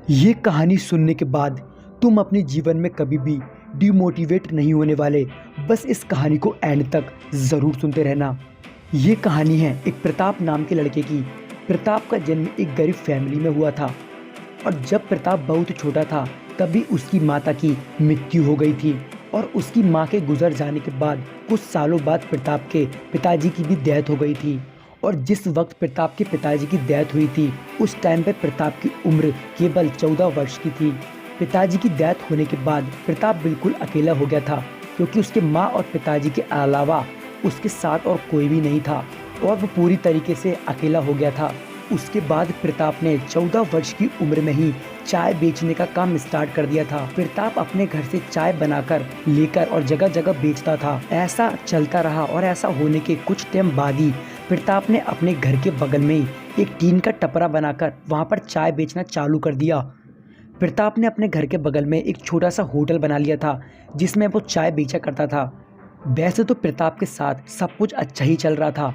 ये कहानी सुनने के बाद तुम अपने जीवन में कभी भी डिमोटिवेट नहीं होने वाले। बस इस कहानी को एंड तक ज़रूर सुनते रहना। ये कहानी है एक प्रताप नाम के लड़के की। प्रताप का जन्म एक गरीब फैमिली में हुआ था और जब प्रताप बहुत छोटा था तभी उसकी माता की मृत्यु हो गई थी और उसकी माँ के गुजर जाने के बाद कुछ सालों बाद प्रताप के पिताजी की भी डेथ हो गई थी। और जिस वक्त प्रताप के पिताजी की डेथ हुई थी उस टाइम पे प्रताप की उम्र केवल 14 वर्ष की थी। पिताजी की डेथ होने के बाद प्रताप बिल्कुल अकेला हो गया था क्योंकि उसके माँ और पिताजी के अलावा उसके साथ और कोई भी नहीं था और वो पूरी तरीके से अकेला हो गया था। उसके बाद प्रताप ने 14 वर्ष की उम्र में ही चाय बेचने का काम स्टार्ट कर दिया था। प्रताप अपने घर से चाय बनाकर लेकर और जगह जगह बेचता था। ऐसा चलता रहा और ऐसा होने के कुछ टाइम बाद ही प्रताप ने अपने घर के बगल में ही एक टीन का टपरा बनाकर वहां पर चाय बेचना चालू कर दिया। प्रताप ने अपने घर के बगल में एक छोटा सा होटल बना लिया था जिसमें वो चाय बेचा करता था। वैसे तो प्रताप के साथ सब कुछ अच्छा ही चल रहा था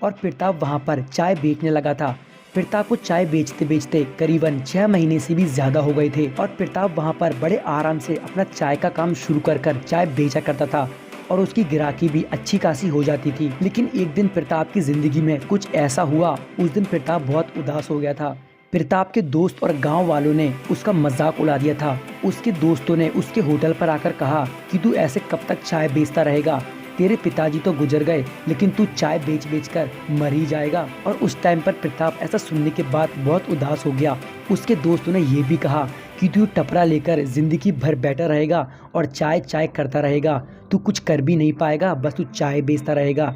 और प्रताप वहां पर चाय बेचने लगा था। प्रताप को चाय बेचते बेचते करीबन 6 महीने से भी ज़्यादा हो गए थे और प्रताप वहां पर बड़े आराम से अपना चाय का काम शुरू कर चाय बेचा करता था और उसकी ग्राहकी भी अच्छी खासी हो जाती थी। लेकिन एक दिन प्रताप की जिंदगी में कुछ ऐसा हुआ। उस दिन प्रताप बहुत उदास हो गया था। प्रताप के दोस्त और गांव वालों ने उसका मजाक उड़ा दिया था। उसके दोस्तों ने उसके होटल पर आकर कहा कि तू ऐसे कब तक चाय बेचता रहेगा, तेरे पिताजी तो गुजर गए लेकिन तू चाय बेच बेच कर मर ही जाएगा। और उस टाइम पर प्रताप ऐसा सुनने के बाद बहुत उदास हो गया। उसके दोस्तों ने ये भी कहा कि तू टपरा लेकर जिंदगी भर बैठा रहेगा और चाय चाय करता रहेगा, तू कुछ कर भी नहीं पाएगा, बस तू चाय बेचता रहेगा।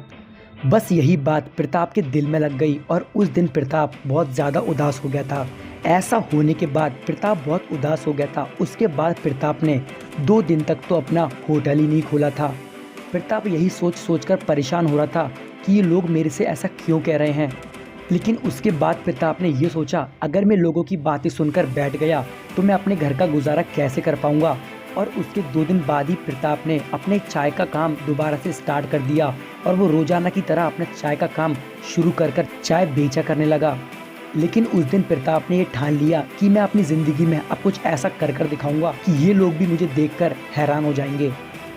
बस यही बात प्रताप के दिल में लग गई और उस दिन प्रताप बहुत ज़्यादा उदास हो गया था। ऐसा होने के बाद प्रताप बहुत उदास हो गया था। उसके बाद प्रताप ने 2 दिन तक तो अपना होटल ही नहीं खोला था। प्रताप यही सोच कर परेशान हो रहा था कि ये लोग मेरे से ऐसा क्यों कह रहे हैं। लेकिन उसके बाद प्रताप ने ये सोचा, अगर मैं लोगों की बातें सुनकर बैठ गया तो मैं अपने घर का गुजारा कैसे कर पाऊंगा। और उसके 2 दिन बाद ही प्रताप ने अपने चाय का काम दोबारा से स्टार्ट कर दिया और वो रोजाना की तरह अपना चाय का काम शुरू कर चाय बेचा करने लगा। लेकिन उस दिन प्रताप ने ये ठान लिया कि मैं अपनी ज़िंदगी में अब कुछ ऐसा कर दिखाऊंगा कि ये लोग भी मुझे देखकर हैरान हो जाएंगे।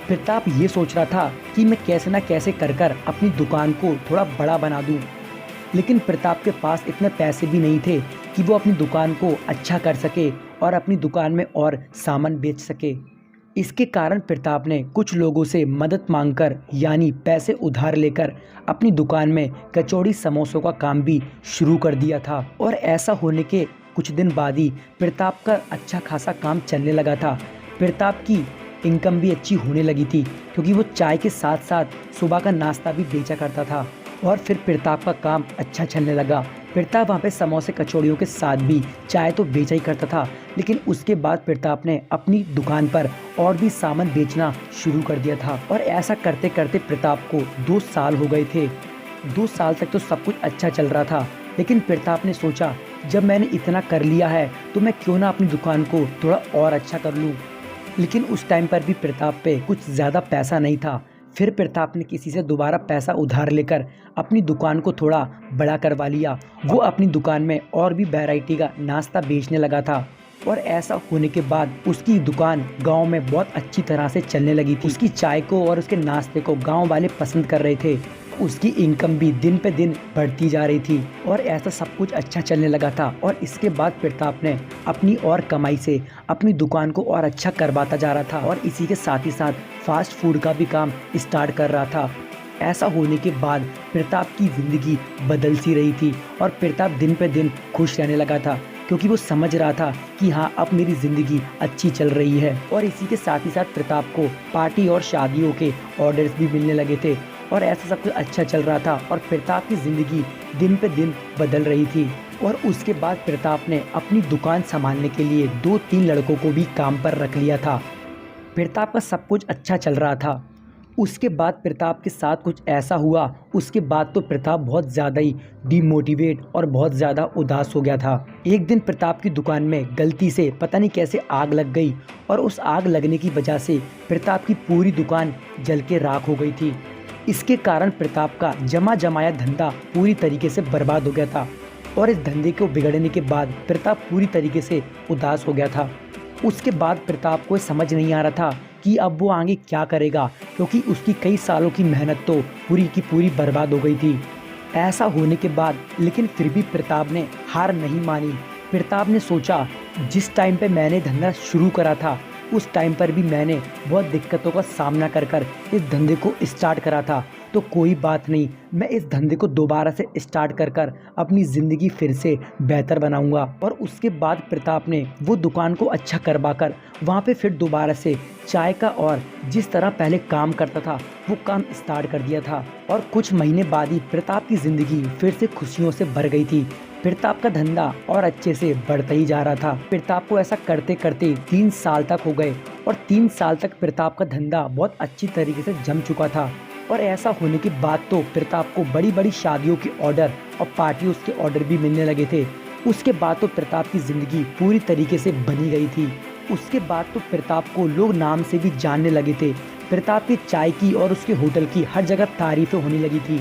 प्रताप ये सोच रहा था कि मैं कैसे ना कैसे कर अपनी दुकान को थोड़ा बड़ा बना दूं। लेकिन प्रताप के पास इतने पैसे भी नहीं थे कि वो अपनी दुकान को अच्छा कर सके और अपनी दुकान में और सामान बेच सके। इसके कारण प्रताप ने कुछ लोगों से मदद मांगकर यानी पैसे उधार लेकर अपनी दुकान में कचौड़ी समोसों का काम भी शुरू कर दिया था। और ऐसा होने के कुछ दिन बाद ही प्रताप का अच्छा खासा काम चलने लगा था। प्रताप की इनकम भी अच्छी होने लगी थी क्योंकि वो चाय के साथ साथ सुबह का नाश्ता भी बेचा करता था। और फिर प्रताप का काम अच्छा चलने लगा। प्रताप वहाँ पे समोसे कचौड़ियों के साथ भी चाय तो बेचा ही करता था। लेकिन उसके बाद प्रताप ने अपनी दुकान पर और भी सामान बेचना शुरू कर दिया था। और ऐसा करते करते प्रताप को 2 साल हो गए थे। 2 साल तक तो सब कुछ अच्छा चल रहा था। लेकिन प्रताप ने सोचा, जब मैंने इतना कर लिया है तो मैं क्यों ना अपनी दुकान को थोड़ा और अच्छा कर लूँ। लेकिन उस टाइम पर भी प्रताप पे कुछ ज़्यादा पैसा नहीं था। फिर प्रताप ने किसी से दोबारा पैसा उधार लेकर अपनी दुकान को थोड़ा बड़ा करवा लिया। वो अपनी दुकान में और भी वैरायटी का नाश्ता बेचने लगा था। और ऐसा होने के बाद उसकी दुकान गांव में बहुत अच्छी तरह से चलने लगी थी। उसकी चाय को और उसके नाश्ते को गांव वाले पसंद कर रहे थे। उसकी इनकम भी दिन पे दिन बढ़ती जा रही थी और ऐसा सब कुछ अच्छा चलने लगा था। और इसके बाद प्रताप ने अपनी और कमाई से अपनी दुकान को और अच्छा करवाता जा रहा था और इसी के साथ ही साथ फास्ट फूड का भी काम स्टार्ट कर रहा था। ऐसा होने के बाद प्रताप की ज़िंदगी बदल सी रही थी और प्रताप दिन पे दिन खुश रहने लगा था क्योंकि वो समझ रहा था कि हाँ, अब मेरी ज़िंदगी अच्छी चल रही है। और इसी के साथ ही साथ प्रताप को पार्टी और शादियों के ऑर्डर्स भी मिलने लगे थे और ऐसा सब कुछ अच्छा चल रहा था और प्रताप की ज़िंदगी दिन पे दिन बदल रही थी। और उसके बाद प्रताप ने अपनी दुकान संभालने के लिए 2-3 लड़कों को भी काम पर रख लिया था। प्रताप का सब कुछ अच्छा चल रहा था। उसके बाद प्रताप के साथ कुछ ऐसा हुआ, उसके बाद तो प्रताप बहुत ज़्यादा ही डिमोटिवेट और बहुत ज़्यादा उदास हो गया था। एक दिन प्रताप की दुकान में गलती से पता नहीं कैसे आग लग गई और उस आग लगने की वजह से प्रताप की पूरी दुकान जल के राख हो गई थी। इसके कारण प्रताप का जमा जमाया धंधा पूरी तरीके से बर्बाद हो गया था। और इस धंधे को बिगड़ने के बाद प्रताप पूरी तरीके से उदास हो गया था। उसके बाद प्रताप को समझ नहीं आ रहा था कि अब वो आगे क्या करेगा, क्योंकि उसकी कई सालों की मेहनत तो पूरी की पूरी बर्बाद हो गई थी। ऐसा होने के बाद लेकिन फिर भी प्रताप ने हार नहीं मानी। प्रताप ने सोचा, जिस टाइम पे मैंने धंधा शुरू करा था उस टाइम पर भी मैंने बहुत दिक्कतों का सामना कर इस धंधे को स्टार्ट करा था, तो कोई बात नहीं, मैं इस धंधे को दोबारा से स्टार्ट कर अपनी ज़िंदगी फिर से बेहतर बनाऊंगा। और उसके बाद प्रताप ने वो दुकान को अच्छा करवा कर वहाँ पे फिर दोबारा से चाय का और जिस तरह पहले काम करता था वो काम स्टार्ट कर दिया था। और कुछ महीने बाद ही प्रताप की ज़िंदगी फिर से खुशियों से भर गई थी। प्रताप का धंधा और अच्छे से बढ़ता ही जा रहा था। प्रताप को ऐसा करते करते 3 साल तक हो गए और 3 साल तक प्रताप का धंधा बहुत अच्छी तरीके से जम चुका था। और ऐसा होने के बाद तो प्रताप को बड़ी बड़ी शादियों के ऑर्डर और पार्टी उसके ऑर्डर भी मिलने लगे थे। उसके बाद तो प्रताप की ज़िंदगी पूरी तरीके से बनी गई थी। उसके बाद तो प्रताप को लोग नाम से भी जानने लगे थे। प्रताप की चाय की और उसके होटल की हर जगह तारीफ़ें होने लगी थी।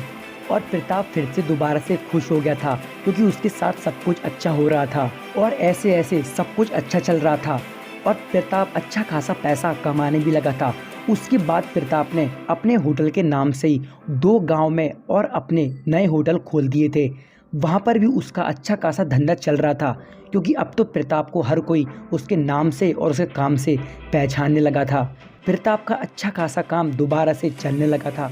और प्रताप फिर से दोबारा से खुश हो गया था, क्योंकि उसके साथ सब कुछ अच्छा हो रहा था और ऐसे ऐसे सब कुछ अच्छा चल रहा था। और प्रताप अच्छा खासा पैसा कमाने भी लगा था। उसके बाद प्रताप ने अपने होटल के नाम से ही 2 गांव में और अपने नए होटल खोल दिए थे। वहाँ पर भी उसका अच्छा खासा धंधा चल रहा था, क्योंकि अब तो प्रताप को हर कोई उसके नाम से और उसके काम से पहचानने लगा था। प्रताप का अच्छा खासा काम दोबारा से चलने लगा था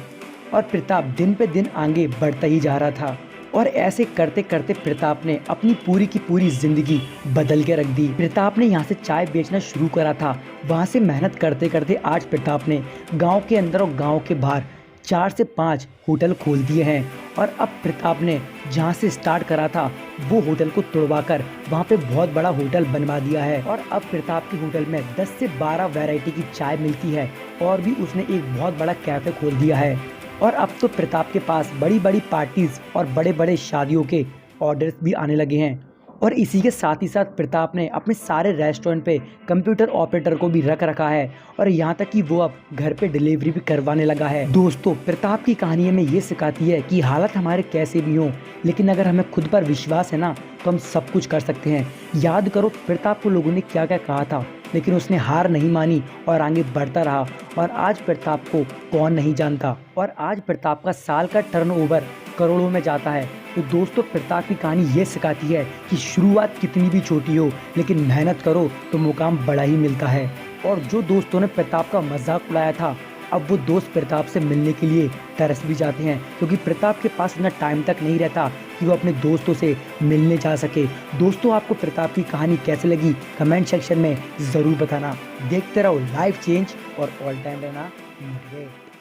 और प्रताप दिन पे दिन आगे बढ़ता ही जा रहा था। और ऐसे करते करते प्रताप ने अपनी पूरी की पूरी ज़िंदगी बदल के रख दी। प्रताप ने यहाँ से चाय बेचना शुरू करा था, वहाँ से मेहनत करते करते आज प्रताप ने गांव के अंदर और गांव के बाहर 4 से 5 होटल खोल दिए हैं। और अब प्रताप ने जहाँ से स्टार्ट करा था वो होटल को तोड़वाकर वहाँ पे बहुत बड़ा होटल बनवा दिया है। और अब प्रताप के होटल में 10 से 12 वैरायटी की चाय मिलती है और भी उसने एक बहुत बड़ा कैफ़े खोल दिया है। और अब तो प्रताप के पास बड़ी बड़ी पार्टीज़ और बड़े बड़े शादियों के ऑर्डर्स भी आने लगे हैं। और इसी के साथ ही साथ प्रताप ने अपने सारे रेस्टोरेंट पे कंप्यूटर ऑपरेटर को भी रख रखा है और यहाँ तक कि वो अब घर पे डिलीवरी भी करवाने लगा है। दोस्तों, प्रताप की कहानी हमें ये सिखाती है कि हालात हमारे कैसे भी हों, लेकिन अगर हमें खुद पर विश्वास है ना तो हम सब कुछ कर सकते हैं। याद करो प्रताप को लोगों ने क्या क्या कहा था, लेकिन उसने हार नहीं मानी और आगे बढ़ता रहा। और आज प्रताप को कौन नहीं जानता, और आज प्रताप का साल का टर्नओवर करोड़ों में जाता है। तो दोस्तों, प्रताप की कहानी ये सिखाती है कि शुरुआत कितनी भी छोटी हो लेकिन मेहनत करो तो मुकाम बड़ा ही मिलता है। और जो दोस्तों ने प्रताप का मजाक उड़ाया था, अब वो दोस्त प्रताप से मिलने के लिए तरस भी जाते हैं, क्योंकि प्रताप के पास इतना टाइम तक नहीं रहता कि वो अपने दोस्तों से मिलने जा सके। दोस्तों, आपको प्रताप की कहानी कैसे लगी कमेंट सेक्शन में ज़रूर बताना। देखते रहो लाइफ चेंज और ऑल टाइम रहना मोटिवेट।